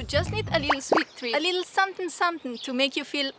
you just need a little sweet treat, a little something to make you feel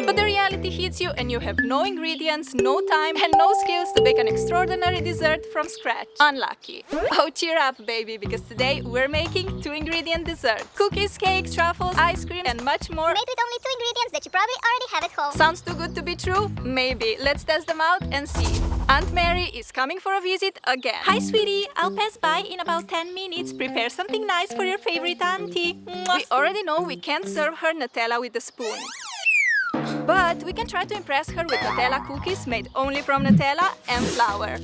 But the reality hits you and you have no ingredients, no time, and no skills to bake an extraordinary dessert from scratch. Unlucky. Oh, cheer up, baby, because today we're making 2-ingredient desserts. Cookies, cakes, truffles, ice cream, and much more. Made with only 2 ingredients that you probably already have at home. Sounds too good to be true? Maybe. Let's test them out and see. Aunt Mary is coming for a visit again. Hi, sweetie. I'll pass by in about 10 minutes. Prepare something nice for your favorite auntie. Mwah. We already know we can't serve her Nutella with a spoon. But we can try to impress her with Nutella cookies made only from Nutella and flour.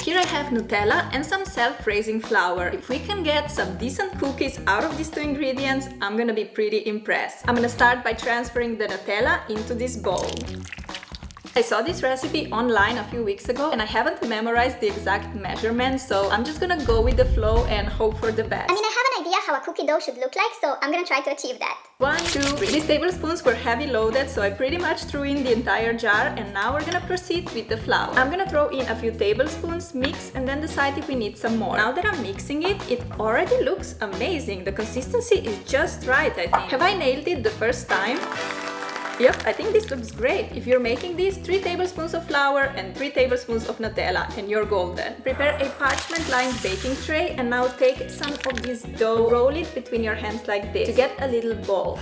Here I have Nutella and some self-raising flour. If we can get some decent cookies out of these 2 ingredients, I'm gonna be pretty impressed. I'm gonna start by transferring the Nutella into this bowl. I saw this recipe online a few weeks ago and I haven't memorized the exact measurements, so I'm just gonna go with the flow and hope for the best. I mean, I have an idea how a cookie dough should look like, so I'm gonna try to achieve that. 1, 2, 3. These tablespoons were heavy loaded, so I pretty much threw in the entire jar, and now we're gonna proceed with the flour. I'm gonna throw in a few tablespoons, mix, and then decide if we need some more. Now that I'm mixing it, it already looks amazing. The consistency is just right, I think. Have I nailed it the first time? Yep, I think this looks great. If you're making these, 3 tablespoons of flour and 3 tablespoons of Nutella and you're golden. Prepare a parchment-lined baking tray and now take some of this dough, roll it between your hands like this to get a little ball.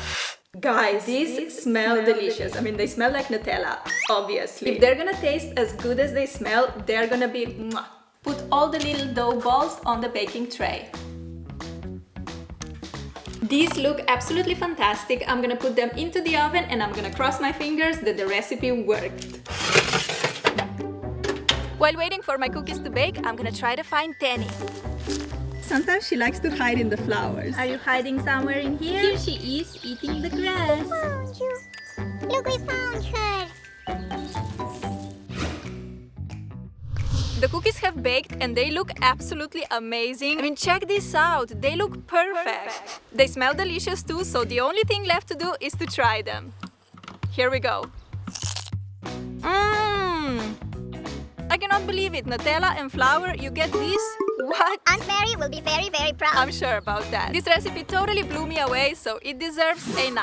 Guys, these smell delicious. I mean, they smell like Nutella, obviously. If they're gonna taste as good as they smell, they're gonna be mwah. Put all the little dough balls on the baking tray. These look absolutely fantastic. I'm gonna put them into the oven and I'm gonna cross my fingers that the recipe worked. While waiting for my cookies to bake, I'm gonna try to find Tenny. Sometimes she likes to hide in the flowers. Are you hiding somewhere in here? Here she is, eating the grass. We found you. Look, we found her. The cookies have baked and they look absolutely amazing. I mean, check this out. They look perfect. They smell delicious too, so the only thing left to do is to try them. Here we go. I cannot believe it. Nutella and flour, you get this? What? Aunt Mary will be very, very proud. I'm sure about that. This recipe totally blew me away, so it deserves a 9.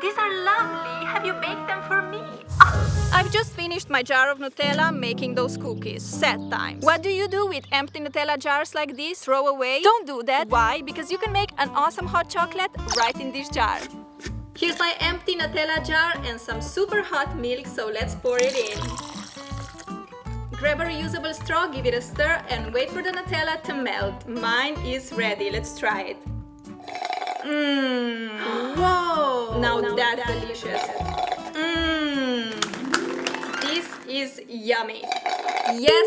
These are lovely. Have you baked them for me? I've just finished my jar of Nutella making those cookies. Sad times. What do you do with empty Nutella jars like this? Throw away? Don't do that. Why? Because you can make an awesome hot chocolate right in this jar. Here's my empty Nutella jar and some super hot milk, so let's pour it in. Grab a reusable straw, give it a stir, and wait for the Nutella to melt. Mine is ready. Let's try it. Whoa! Now that's delicious. This is yummy. Yes.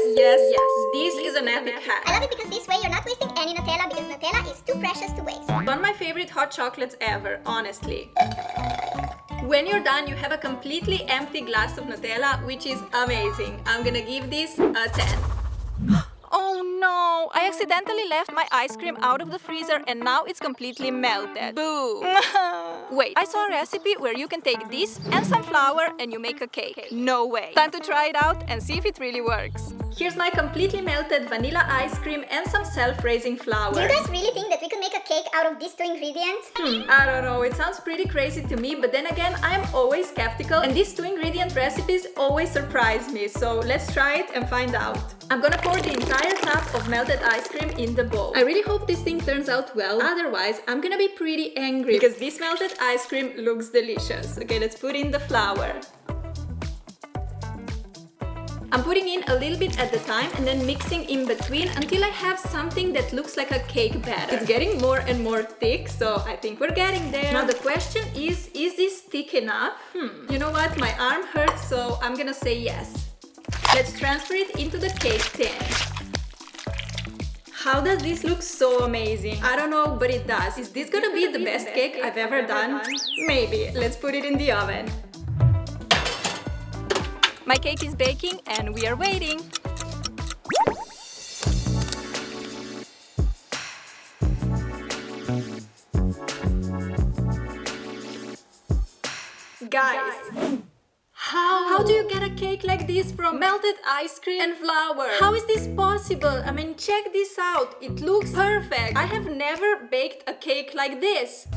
This is an epic hack. I love it because this way you're not wasting any Nutella because Nutella is too precious to waste. One of my favorite hot chocolates ever, honestly. When you're done, you have a completely empty glass of Nutella, which is amazing. I'm gonna give this a 10. Oh no! I accidentally left my ice cream out of the freezer and now it's completely melted. Boo! Wait, I saw a recipe where you can take this and some flour and you make a cake. No way! Time to try it out and see if it really works. Here's my completely melted vanilla ice cream and some self-raising flour. Do you guys really think that we could make a cake out of these 2 ingredients? I don't know, it sounds pretty crazy to me, but then again, I'm always skeptical and these 2-ingredient recipes always surprise me, so let's try it and find out. I'm gonna pour the entire tub of melted ice cream in the bowl. I really hope this thing turns out well, otherwise I'm gonna be pretty angry because this melted ice cream looks delicious. Okay, let's put in the flour. I'm putting in a little bit at the time and then mixing in between until I have something that looks like a cake batter. It's getting more and more thick, so I think we're getting there. Now the question is this thick enough? You know what? My arm hurts, so I'm gonna say yes. Let's transfer it into the cake tin. How does this look so amazing? I don't know, but it does. Is this gonna be the best cake I've ever done? Maybe. Let's put it in the oven. My cake is baking and we are waiting. Guys, how How do you get a cake like this from melted ice cream and flour? How is this possible? I mean, check this out. It looks perfect. I have never baked a cake like this.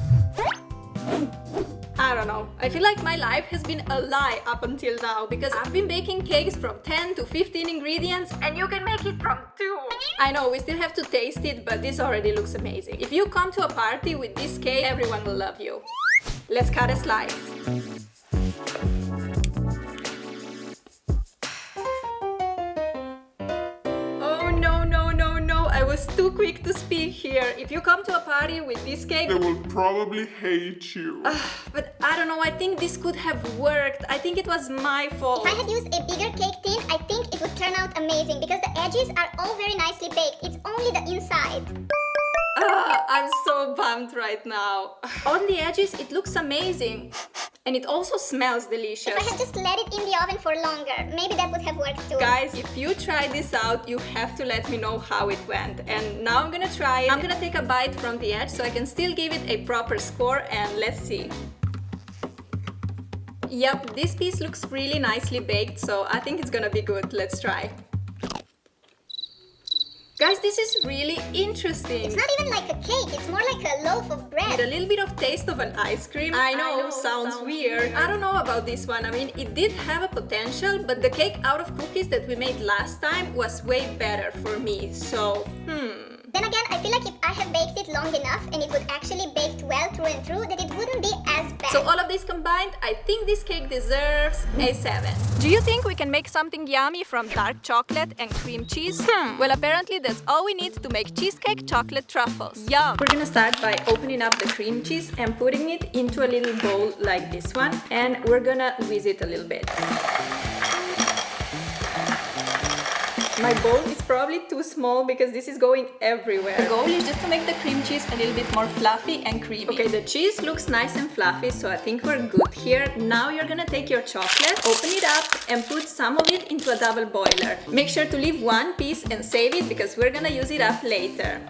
I don't know. I feel like my life has been a lie up until now because I've been baking cakes from 10 to 15 ingredients and you can make it from 2. I know we still have to taste it, but this already looks amazing. If you come to a party with this cake, everyone will love you. Let's cut a slice. I was too quick to speak here. If you come to a party with this cake, they will probably hate you. But I don't know, I think this could have worked. I think it was my fault. If I had used a bigger cake tin, I think it would turn out amazing because the edges are all very nicely baked. It's only the inside. I'm so bummed right now. On the edges, it looks amazing. And it also smells delicious. If I had just let it in the oven for longer, maybe that would have worked too. Guys, if you try this out, you have to let me know how it went. And now I'm gonna try it. I'm gonna take a bite from the edge so I can still give it a proper score, and let's see. Yep, this piece looks really nicely baked, so I think it's gonna be good. Let's try. Guys, this is really interesting. It's not even like a cake, it's more like a loaf of bread. With a little bit of taste of an ice cream. I know, sounds weird. I don't know about this one. I mean, it did have a potential, but the cake out of cookies that we made last time was way better for me. So, Then again, I feel like if I have baked it long enough and it would actually baked well through and through, that it wouldn't be as bad. So all of this combined, I think this cake deserves a 7. Do you think we can make something yummy from dark chocolate and cream cheese? Well, apparently that's all we need to make cheesecake chocolate truffles. Yum! We're gonna start by opening up the cream cheese and putting it into a little bowl like this one, and we're gonna whiz it a little bit. My bowl is probably too small because this is going everywhere. The goal is just to make the cream cheese a little bit more fluffy and creamy. Okay, the cheese looks nice and fluffy, so I think we're good here. Now you're gonna take your chocolate, open it up, and put some of it into a double boiler. Make sure to leave one piece and save it because we're gonna use it up later.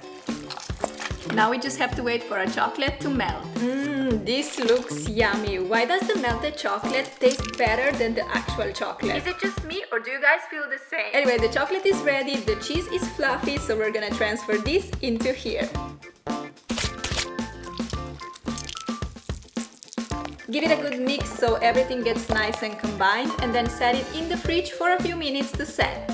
Now we just have to wait for our chocolate to melt. This looks yummy. Why does the melted chocolate taste better than the actual chocolate? Is it just me or do you guys feel the same? Anyway, the chocolate is ready, the cheese is fluffy, so we're gonna transfer this into here. Give it a good mix so everything gets nice and combined, and then set it in the fridge for a few minutes to set.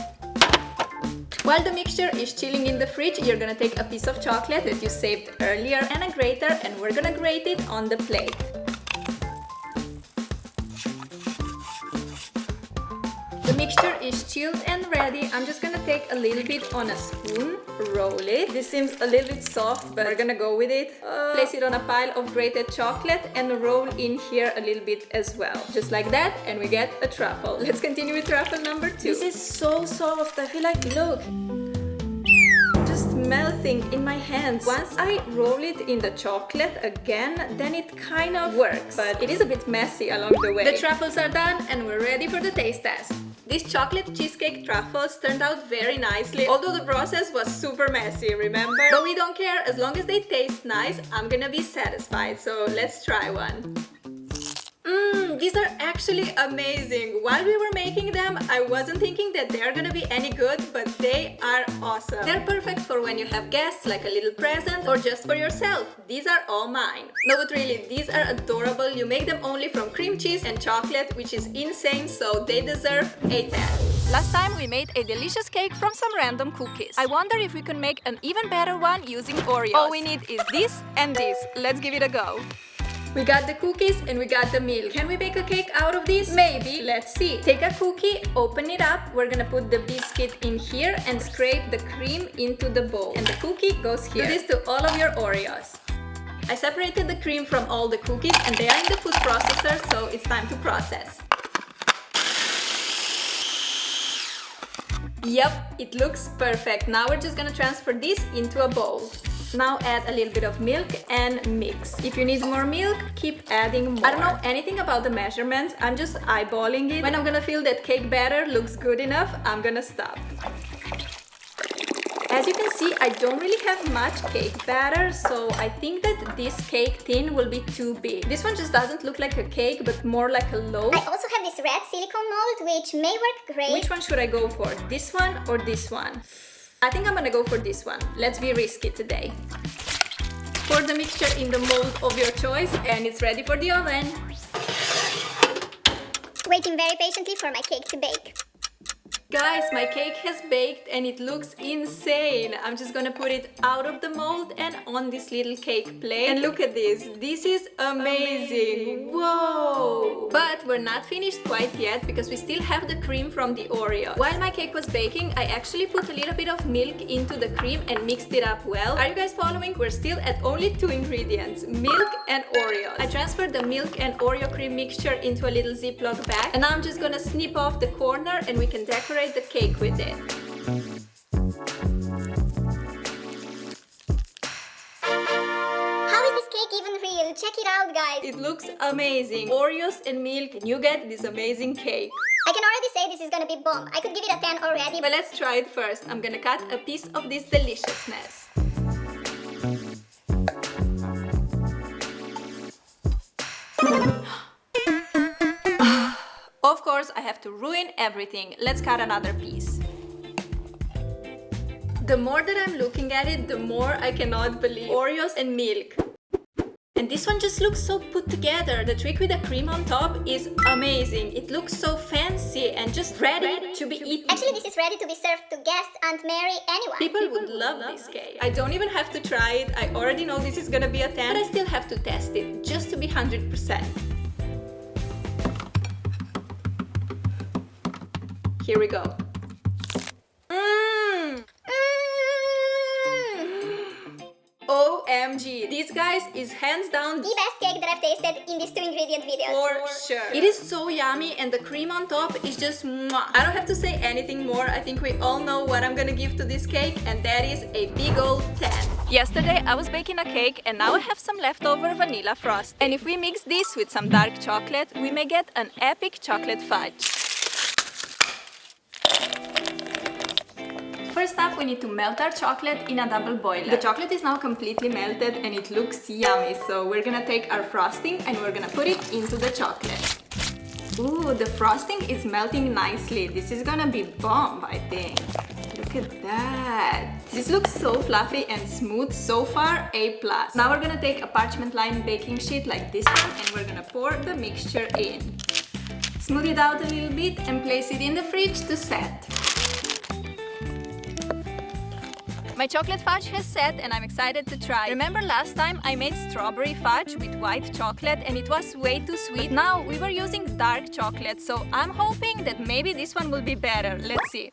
While the mixture is chilling in the fridge, you're gonna take a piece of chocolate that you saved earlier and a grater, and we're gonna grate it on the plate. The mixture is chilled and ready. I'm just gonna take a little bit on a spoon, roll it. This seems a little bit soft, but we're gonna go with it. Place it on a pile of grated chocolate and roll in here a little bit as well. Just like that, and we get a truffle. Let's continue with truffle number 2. This is so soft. I feel like, look, just melting in my hands. Once I roll it in the chocolate again, then it kind of works, but it is a bit messy along the way. The truffles are done and we're ready for the taste test. These chocolate cheesecake truffles turned out very nicely, although the process was super messy, remember? But we don't care, as long as they taste nice, I'm gonna be satisfied, so let's try one. These are actually amazing. While we were making them, I wasn't thinking that they're gonna be any good, but they are awesome. They're perfect for when you have guests, like a little present, or just for yourself. These are all mine. No, but really, these are adorable. You make them only from cream cheese and chocolate, which is insane, so they deserve a 10. Last time we made a delicious cake from some random cookies. I wonder if we can make an even better one using Oreos. All we need is this and this. Let's give it a go. We got the cookies and we got the milk. Can we bake a cake out of this? Maybe. Let's see. Take a cookie, open it up. We're gonna put the biscuit in here and scrape the cream into the bowl. And the cookie goes here. Do this to all of your Oreos. I separated the cream from all the cookies and they are in the food processor, so it's time to process. Yep, it looks perfect. Now we're just gonna transfer this into a bowl. Now add a little bit of milk and mix. If you need more milk, keep adding more. I don't know anything about the measurements, I'm just eyeballing it. When I'm gonna feel that cake batter looks good enough, I'm gonna stop. As you can see, I don't really have much cake batter, so I think that this cake tin will be too big. This one just doesn't look like a cake, but more like a loaf. I also have this red silicone mold, which may work great. Which one should I go for? This one or this one? I think I'm gonna go for this one. Let's be risky today. Pour the mixture in the mold of your choice and it's ready for the oven. Waiting very patiently for my cake to bake. Guys, my cake has baked and it looks insane. I'm just gonna put it out of the mold and on this little cake plate. And look at this. This is amazing. Whoa! But we're not finished quite yet because we still have the cream from the Oreos. While my cake was baking, I actually put a little bit of milk into the cream and mixed it up well. Are you guys following? We're still at only 2 ingredients, milk and Oreos. I transferred the milk and Oreo cream mixture into a little Ziploc bag and now I'm just gonna snip off the corner and we can decorate the cake with it. How is this cake even real? Check it out, guys. It looks amazing. Oreos and milk and you get this amazing cake. I can already say this is gonna be bomb. I could give it a 10 already. But let's try it first. I'm gonna cut a piece of this deliciousness. Of course, I have to ruin everything. Let's cut another piece. The more that I'm looking at it, the more I cannot believe. Oreos and milk. And this one just looks so put together. The trick with the cream on top is amazing. It looks so fancy and just ready to be eaten. Actually, this is ready to be served to guests, Aunt Mary, anyone. People would love this cake. I don't even have to try it. I already know this is gonna be a 10, but I still have to test it just to be 100%. Here we go. OMG, this, guys, is hands down the best cake that I've tasted in these 2 ingredient videos. for sure. It is so yummy and the cream on top is just mwah. I don't have to say anything more. I think we all know what I'm gonna give to this cake and that is a big old 10. Yesterday I was baking a cake and now I have some leftover vanilla frost. And if we mix this with some dark chocolate, we may get an epic chocolate fudge. First up, we need to melt our chocolate in a double boiler. The chocolate is now completely melted and it looks yummy, so we're gonna take our frosting and we're gonna put it into the chocolate. Ooh, the frosting is melting nicely. This is gonna be bomb, I think. Look at that. This looks so fluffy and smooth. So far, A+. Now we're gonna take a parchment lined baking sheet like this one and we're gonna pour the mixture in. Smooth it out a little bit and place it in the fridge to set. My chocolate fudge has set and I'm excited to try. Remember last time I made strawberry fudge with white chocolate and it was way too sweet? Now we were using dark chocolate, so I'm hoping that maybe this one will be better. Let's see.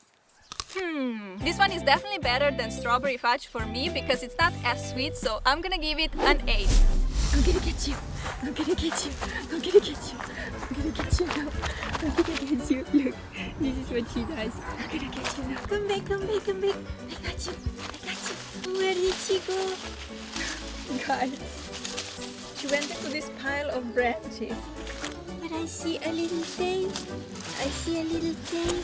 This one is definitely better than strawberry fudge for me because it's not as sweet, so I'm gonna give it an 8. I'm gonna get you. I'm gonna get you. I'm gonna get you. I'm gonna get you now. I'm gonna get you. Look, this is what she does. I'm gonna get you now. Come back, come back, come back. I got you. I got you. Where did she go? Guys, she went into this pile of branches. But I see a little tail. I see a little tail.